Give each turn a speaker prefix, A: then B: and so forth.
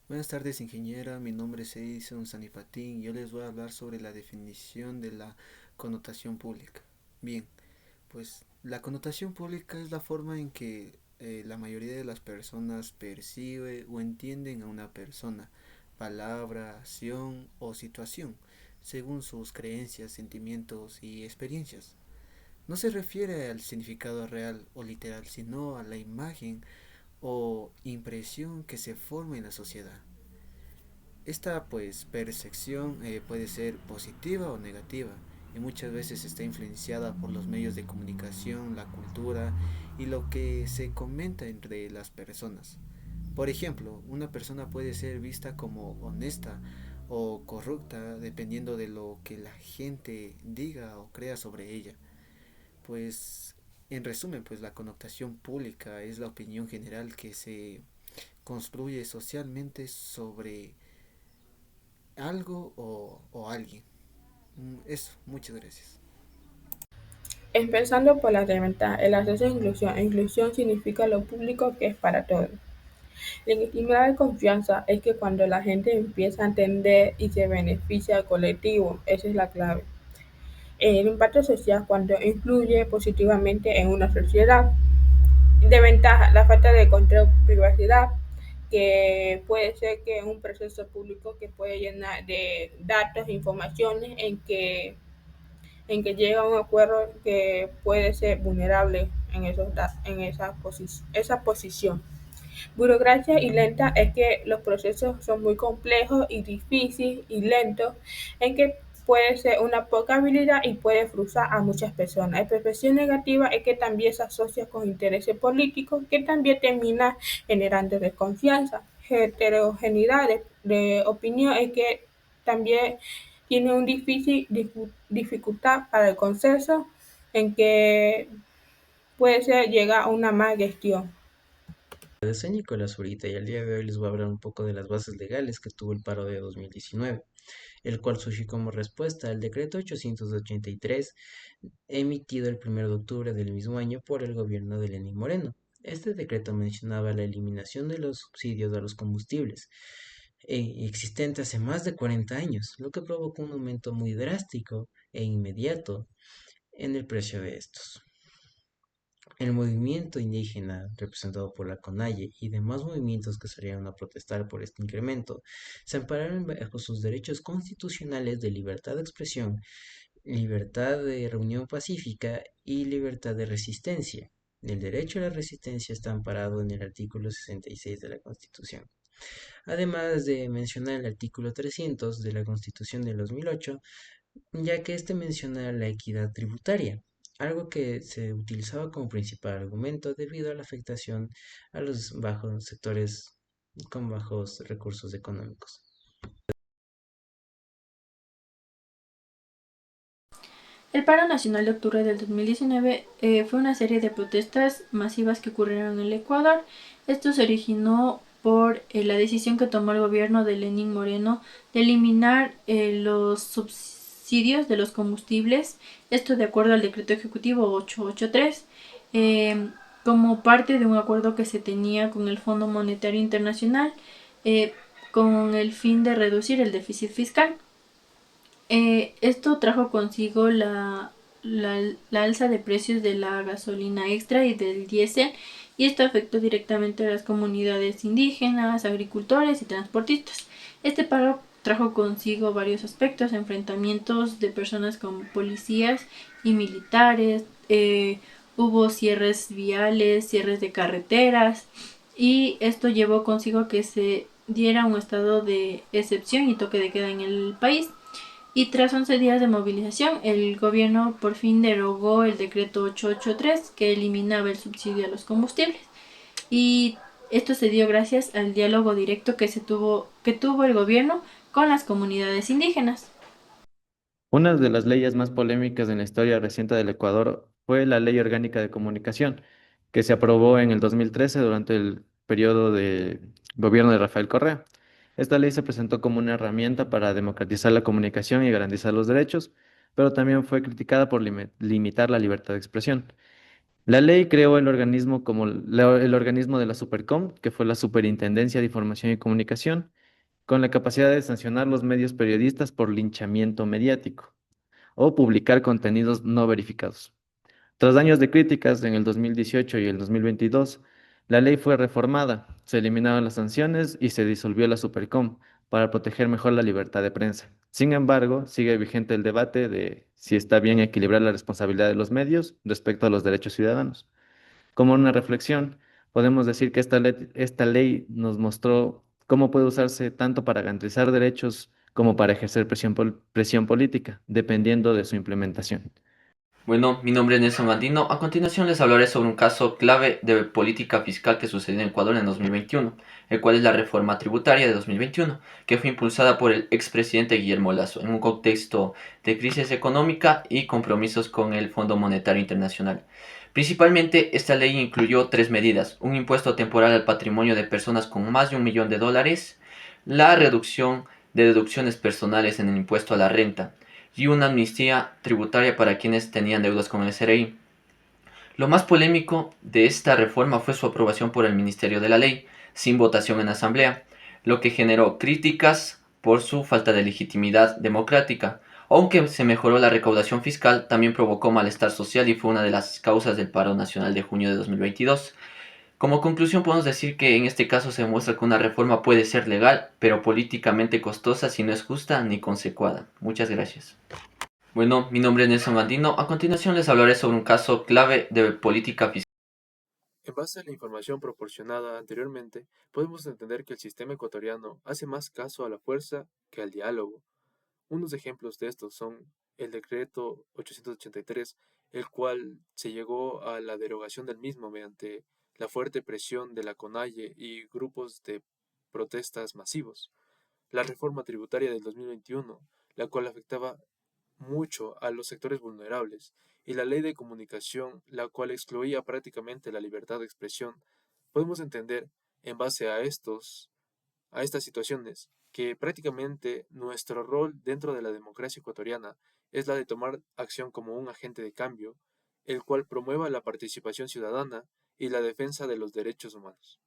A: Buenas tardes, ingeniera. Mi nombre es Edison Sanipatín. Yo les voy a hablar sobre la definición de la connotación pública. Bien, pues la connotación pública es la forma en que la mayoría de las personas percibe o entienden a una persona, palabra, acción o situación, según sus creencias, sentimientos y experiencias. No se refiere al significado real o literal, sino a la imagen o impresión que se forma en la sociedad. Esta pues percepción puede ser positiva o negativa y muchas veces está influenciada por los medios de comunicación, la cultura y lo que se comenta entre las personas. Por ejemplo, una persona puede ser vista como honesta o corrupta dependiendo de lo que la gente diga o crea sobre ella. Pues en resumen, pues la connotación pública es la opinión general que se construye socialmente sobre algo o alguien. Eso, muchas gracias.
B: Empezando por las desventajas, el acceso a inclusión. Inclusión significa lo público que es para todos. Legitimidad de confianza es que cuando la gente empieza a entender y se beneficia al colectivo, esa es la clave. El impacto social cuando influye positivamente en una sociedad. Desventaja, la falta de control, privacidad, que puede ser que un proceso público que puede llenar de datos e informaciones en que llega a un acuerdo que puede ser vulnerable esa posición. Burocracia y lenta es que los procesos son muy complejos y difíciles y lentos, en que puede ser una poca habilidad y puede frustrar a muchas personas. La percepción negativa es que también se asocia con intereses políticos que también termina generando desconfianza. Heterogeneidad de opinión es que también tiene un difícil dificultad para el consenso en que puede ser llega a una mala gestión.
C: Soy Nicolás Zurita y el día de hoy les voy a hablar un poco de las bases legales que tuvo el paro de 2019, el cual surgió como respuesta al decreto 883 emitido el 1 de octubre del mismo año por el gobierno de Lenín Moreno. Este decreto mencionaba la eliminación de los subsidios a los combustibles existente hace más de 40 años, lo que provocó un aumento muy drástico e inmediato en el precio de estos. El movimiento indígena, representado por la CONAIE y demás movimientos que salieron a protestar por este incremento, se ampararon bajo sus derechos constitucionales de libertad de expresión, libertad de reunión pacífica y libertad de resistencia. El derecho a la resistencia está amparado en el artículo 66 de la Constitución. Además de mencionar el artículo 300 de la Constitución de 2008, ya que este menciona la equidad tributaria, algo que se utilizaba como principal argumento debido a la afectación a los bajos sectores con bajos recursos económicos.
D: El paro nacional de octubre del 2019 fue una serie de protestas masivas que ocurrieron en el Ecuador. Esto se originó por la decisión que tomó el gobierno de Lenín Moreno de eliminar los subsidios de los combustibles, esto de acuerdo al decreto ejecutivo 883, eh, como parte de un acuerdo que se tenía con el Fondo Monetario Internacional eh, con el fin de reducir el déficit fiscal. Esto trajo consigo la alza de precios de la gasolina extra y del diésel, y esto afectó directamente a las comunidades indígenas, agricultores y transportistas. Este paro trajo consigo varios aspectos: enfrentamientos de personas con policías y militares, hubo cierres viales, cierres de carreteras, y esto llevó consigo que se diera un estado de excepción y toque de queda en el país. Y tras 11 días de movilización, el gobierno por fin derogó el decreto 883 que eliminaba el subsidio a los combustibles. Y esto se dio gracias al diálogo directo que tuvo el gobierno con las comunidades indígenas.
E: Una de las leyes más polémicas en la historia reciente del Ecuador fue la Ley Orgánica de Comunicación, que se aprobó en el 2013 durante el periodo de gobierno de Rafael Correa. Esta ley se presentó como una herramienta para democratizar la comunicación y garantizar los derechos, pero también fue criticada por limitar la libertad de expresión. La ley creó el organismo como el organismo de la Supercom, que fue la Superintendencia de Información y Comunicación, con la capacidad de sancionar los medios periodistas por linchamiento mediático o publicar contenidos no verificados. Tras años de críticas en el 2018 y el 2022, la ley fue reformada, se eliminaron las sanciones y se disolvió la Supercom para proteger mejor la libertad de prensa. Sin embargo, sigue vigente el debate de si está bien equilibrar la responsabilidad de los medios respecto a los derechos ciudadanos. Como una reflexión, podemos decir que esta ley nos mostró cómo puede usarse tanto para garantizar derechos como para ejercer presión política, dependiendo de su implementación.
F: Bueno, mi nombre es Nelson Gandino. A continuación les hablaré sobre un caso clave de política fiscal que sucedió en Ecuador en 2021, el cual es la reforma tributaria de 2021, que fue impulsada por el expresidente Guillermo Lasso en un contexto de crisis económica y compromisos con el Fondo Monetario Internacional. Principalmente, esta ley incluyó tres medidas: un impuesto temporal al patrimonio de personas con más de $1.000.000, la reducción de deducciones personales en el impuesto a la renta, y una amnistía tributaria para quienes tenían deudas con el SRI. Lo más polémico de esta reforma fue su aprobación por el Ministerio de la Ley, sin votación en asamblea, lo que generó críticas por su falta de legitimidad democrática. Aunque se mejoró la recaudación fiscal, también provocó malestar social y fue una de las causas del paro nacional de junio de 2022. Como conclusión podemos decir que en este caso se demuestra que una reforma puede ser legal, pero políticamente costosa si no es justa ni consecuada. Muchas gracias. Bueno, mi nombre es Nelson Gandino. A continuación les hablaré sobre un caso clave de política fiscal.
G: En base a la información proporcionada anteriormente, podemos entender que el sistema ecuatoriano hace más caso a la fuerza que al diálogo. Unos ejemplos de estos son el decreto 883, el cual se llegó a la derogación del mismo mediante la fuerte presión de la CONAIE y grupos de protestas masivos. La reforma tributaria del 2021, la cual afectaba mucho a los sectores vulnerables, y la ley de comunicación, la cual excluía prácticamente la libertad de expresión. Podemos entender, en base a estas situaciones, que prácticamente nuestro rol dentro de la democracia ecuatoriana es la de tomar acción como un agente de cambio, el cual promueva la participación ciudadana y la defensa de los derechos humanos.